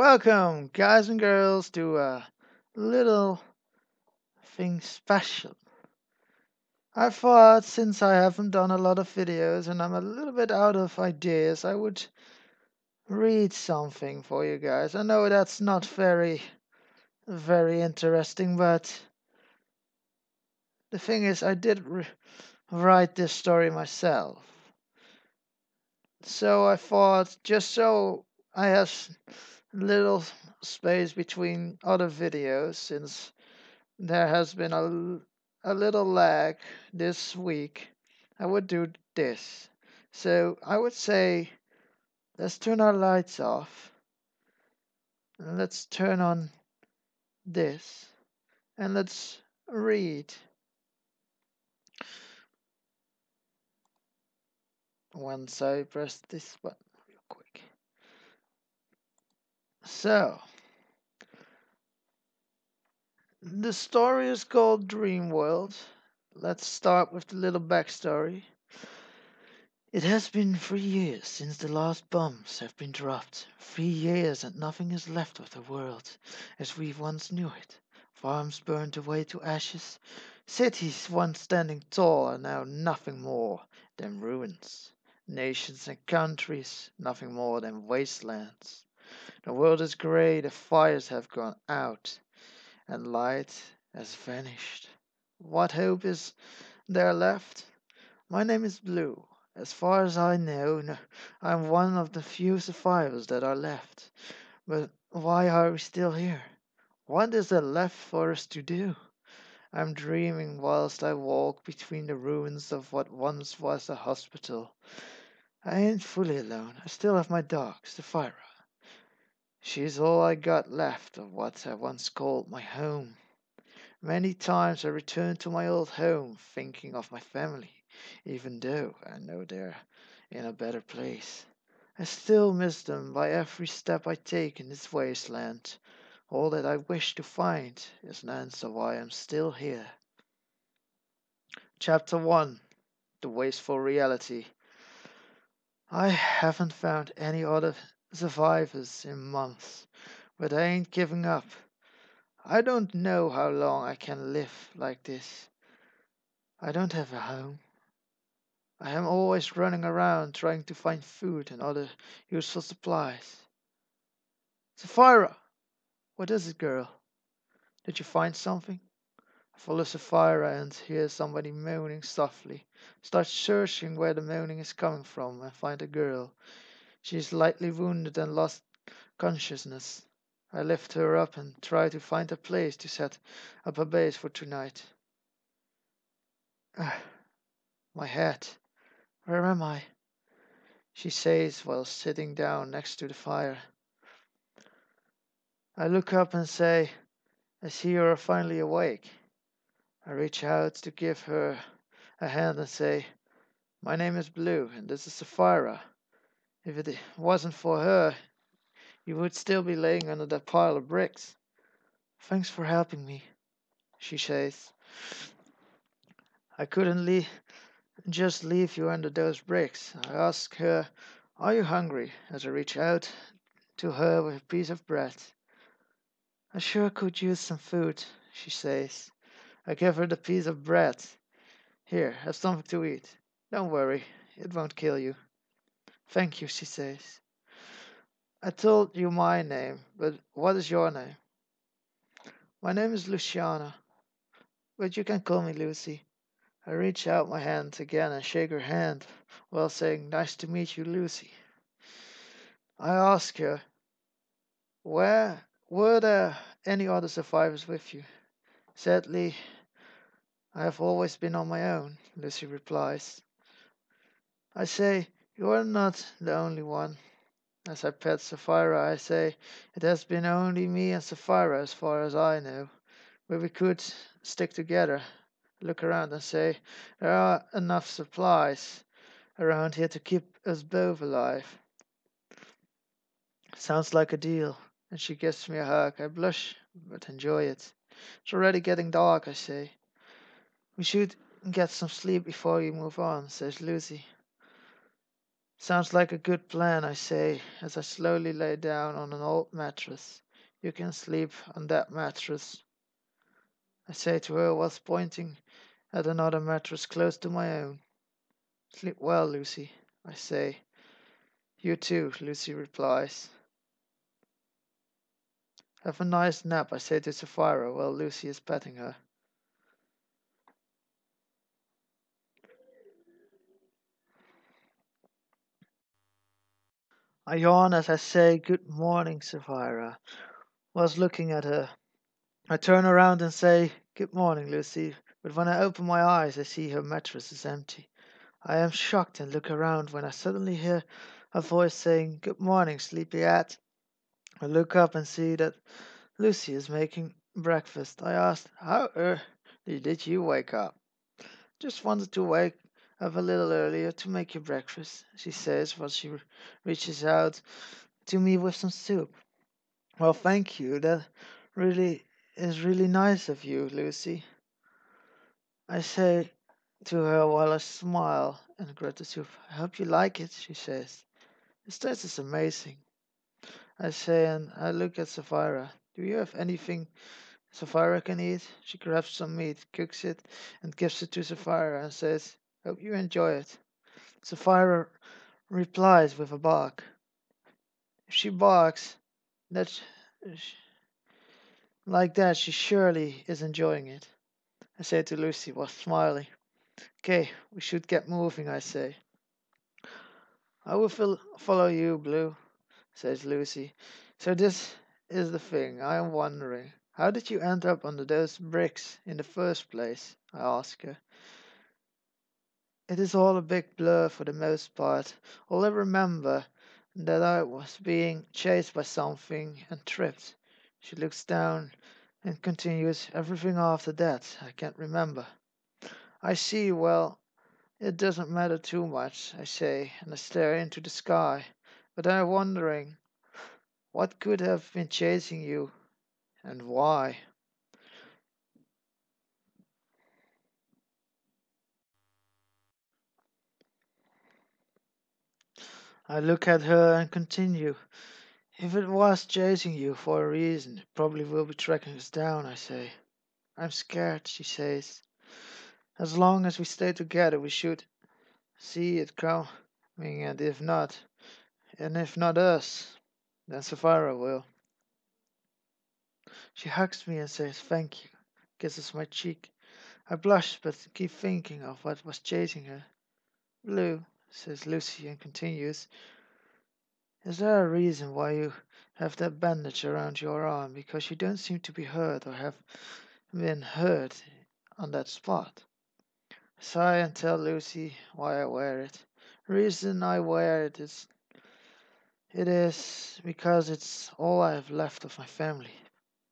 Welcome, guys and girls, to a little thing special. I thought since I haven't done a lot of videos and I'm a little bit out of ideas, I would read something for you guys. I know that's not very interesting, but the thing is, I did write this story myself. So I thought, just so I have little space between other videos, since there has been a little lag this week, I would do this. So I would say, let's turn our lights off and let's turn on this and let's read. Once I press this button real quick. So, the story is called Dream World. Let's start with the little backstory. It has been 3 years since the last bombs have been dropped. 3 years and nothing is left of the world as we once knew it. Farms burned away to ashes. Cities once standing tall are now nothing more than ruins. Nations and countries nothing more than wastelands. The world is grey, the fires have gone out, and light has vanished. What hope is there left? My name is Blue. As far as I know, I'm one of the few survivors that are left. But why are we still here? What is there left for us to do? I'm dreaming whilst I walk between the ruins of what once was a hospital. I ain't fully alone. I still have my dog, Sapphira. She's all I got left of what I once called my home. Many times I return to my old home thinking of my family, even though I know they're in a better place. I still miss them by every step I take in this wasteland. All that I wish to find is an answer why I'm still here. Chapter 1: The Wasteful Reality. I haven't found any other survivors in months, but I ain't giving up. I don't know how long I can live like this. I don't have a home. I am always running around trying to find food and other useful supplies. Sapphira! What is it, girl? Did you find something? I follow Sapphira and hear somebody moaning softly. Start searching where the moaning is coming from and find a girl. She is lightly wounded and lost consciousness. I lift her up and try to find a place to set up a base for tonight. My head. Where am I? She says while sitting down next to the fire. I look up and say, I see you are finally awake. I reach out to give her a hand and say, my name is Blue and this is Sapphira. If it wasn't for her, you would still be laying under that pile of bricks. Thanks for helping me, she says. I couldn't just leave you under those bricks. I ask her, are you hungry? As I reach out to her with a piece of bread. I sure could use some food, she says. I give her the piece of bread. Here, have something to eat. Don't worry, it won't kill you. Thank you, she says. I told you my name, but what is your name? My name is Luciana, but you can call me Lucy. I reach out my hand again and shake her hand while saying, nice to meet you, Lucy. I ask her, were there any other survivors with you? Sadly, I have always been on my own, Lucy replies. I say, you are not the only one. As I pet Sapphira, I say, it has been only me and Sapphira as far as I know. But we could stick together, look around and say, there are enough supplies around here to keep us both alive. Sounds like a deal. And she gives me a hug. I blush, but enjoy it. It's already getting dark, I say. We should get some sleep before you move on, says Lucy. Sounds like a good plan, I say, as I slowly lay down on an old mattress. You can sleep on that mattress, I say to her whilst pointing at another mattress close to my own. Sleep well, Lucy, I say. You too, Lucy replies. Have a nice nap, I say to Sapphira while Lucy is petting her. I yawn as I say, Good morning, Sapphira, whilst looking at her. I turn around and say, Good morning, Lucy, but when I open my eyes, I see her mattress is empty. I am shocked and look around when I suddenly hear a voice saying, Good morning, sleepyhead. I look up and see that Lucy is making breakfast. I asked, How early did you wake up? Just wanted to wake up a little earlier to make you breakfast, she says while she reaches out to me with some soup. Well, thank you. That really is really nice of you, Lucy. I say to her while I smile and grab the soup. I hope you like it, she says. This taste is amazing, I say, and I look at Sapphira. Do you have anything Sapphira can eat? She grabs some meat, cooks it, and gives it to Sapphira and says, Hope you enjoy it. Sapphira replies with a bark. If she barks, that's like that, she surely is enjoying it, I say to Lucy while smiling. Okay, we should get moving, I say. I will follow you, Blue, says Lucy. So this is the thing. I am wondering. How did you end up under those bricks in the first place? I ask her. It is all a big blur for the most part. All I remember that I was being chased by something and tripped. She looks down and continues, Everything after that I can't remember. I see, well, it doesn't matter too much, I say, and I stare into the sky. But I'm wondering, what could have been chasing you and why? I look at her and continue. If it was chasing you for a reason, it probably will be tracking us down, I say. I'm scared, she says. As long as we stay together, we should see it coming, and if not us, then Sapphira will. She hugs me and says thank you, kisses my cheek. I blush but keep thinking of what was chasing her. Blue, says Lucy and continues, is there a reason why you have that bandage around your arm? Because you don't seem to be hurt or have been hurt on that spot. I sigh and tell Lucy why I wear it. The reason I wear it is because it's all I have left of my family,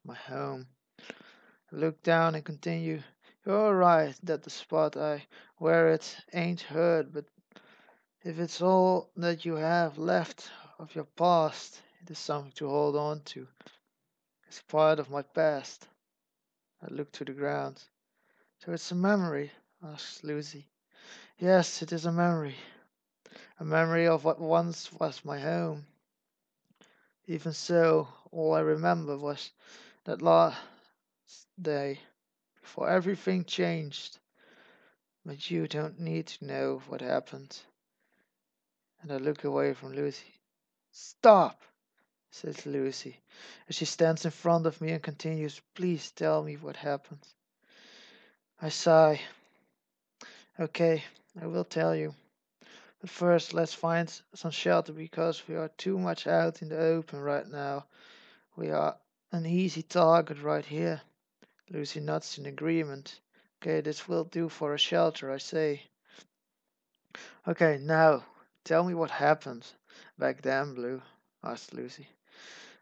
my home. I look down and continue. You're right that the spot I wear it ain't hurt, but if it's all that you have left of your past, it is something to hold on to. It's part of my past. I look to the ground. So it's a memory, asks Lucy. Yes, it is a memory. A memory of what once was my home. Even so, all I remember was that last day before everything changed. But you don't need to know what happened. And I look away from Lucy. Stop, says Lucy, as she stands in front of me and continues, Please tell me what happened. I sigh. Okay, I will tell you. But first, let's find some shelter because we are too much out in the open right now. We are an easy target right here. Lucy nods in agreement. Okay, this will do for a shelter, I say. Okay, now, tell me what happened back then, Blue, asked Lucy.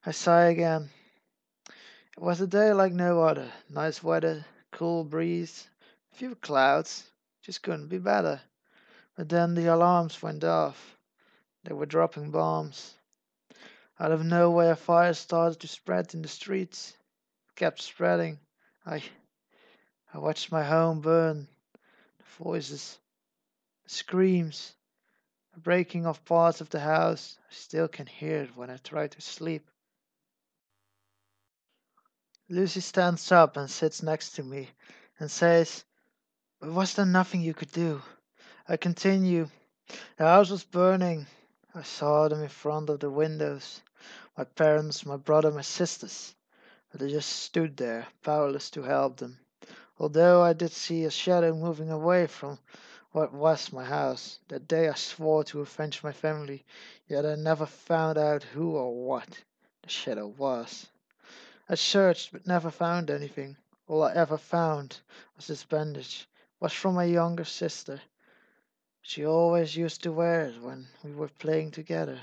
I sigh again. It was a day like no other. Nice weather, cool breeze, a few clouds. Just couldn't be better. But then the alarms went off. They were dropping bombs. Out of nowhere, fire started to spread in the streets. It kept spreading. I, I watched my home burn. The voices, the screams. a breaking of parts of the house. I still can hear it when I try to sleep. Lucy stands up and sits next to me and says, "But was there nothing you could do?" I continue, "The house was burning. I saw them in front of the windows. My parents, my brother, my sisters. But I just stood there, powerless to help them. Although I did see a shadow moving away from what was my house. That day I swore to avenge my family, yet I never found out who or what the shadow was. I searched but never found anything. All I ever found was this bandage. It was from my younger sister. She always used to wear it when we were playing together."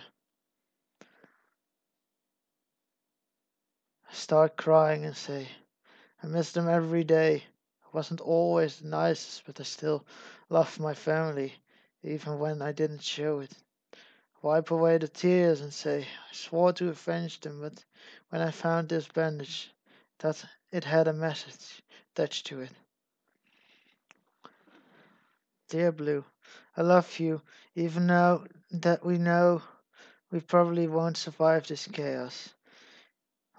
I start crying and say, "I miss them every day. I wasn't always the nicest, but I still loved my family, even when I didn't show it. I wipe away the tears and say, I swore to avenge them, but when I found this bandage, that it had a message attached to it. Dear Blue, I love you, even now that we know we probably won't survive this chaos.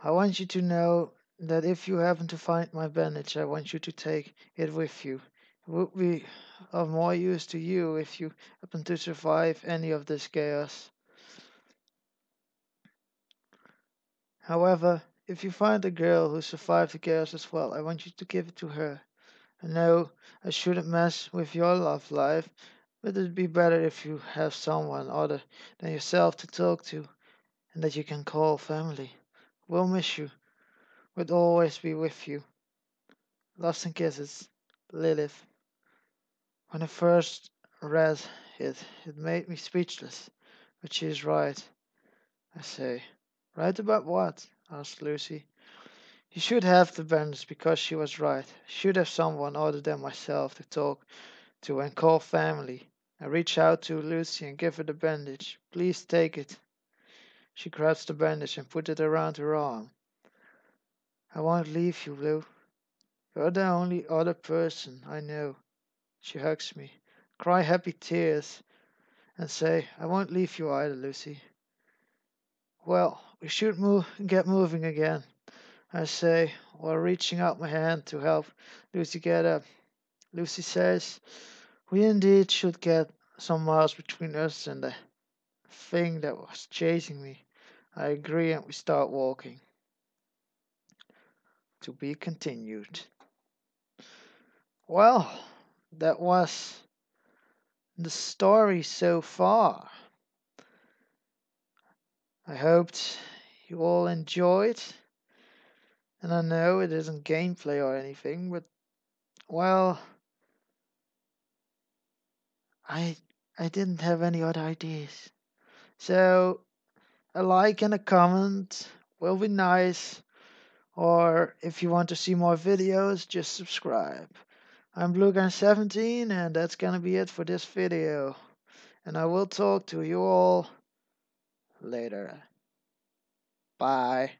I want you to know that if you happen to find my bandage, I want you to take it with you. It would be of more use to you if you happen to survive any of this chaos. However, if you find a girl who survived the chaos as well, I want you to give it to her. I know I shouldn't mess with your love life, but it'd be better if you have someone other than yourself to talk to and that you can call family. We'll miss you. We'll always be with you. Loves and kisses, Lilith." When I first read it made me speechless. But she is right, I say. "Right about what?" asked Lucy. "You should have the bandage because she was right. I should have someone other than myself to talk to and call family." I reach out to Lucy and give her the bandage. "Please take it." She grabs the bandage and puts it around her arm. "I won't leave you, Blue. You're the only other person I know." She hugs me, cry happy tears, and say, "I won't leave you either, Lucy." "Well, we should get moving again," I say, while reaching out my hand to help Lucy get up. Lucy says, "We indeed should get some miles between us and the thing that was chasing me." I agree, and we start walking. To be continued. Well, that was the story so far. I hoped you all enjoyed. And I know it isn't gameplay or anything, but well, I I didn't have any other ideas. So a like and a comment will be nice. Or if you want to see more videos, just subscribe. I'm BlueGuy17 and that's gonna be it for this video. And I will talk to you all later. Bye.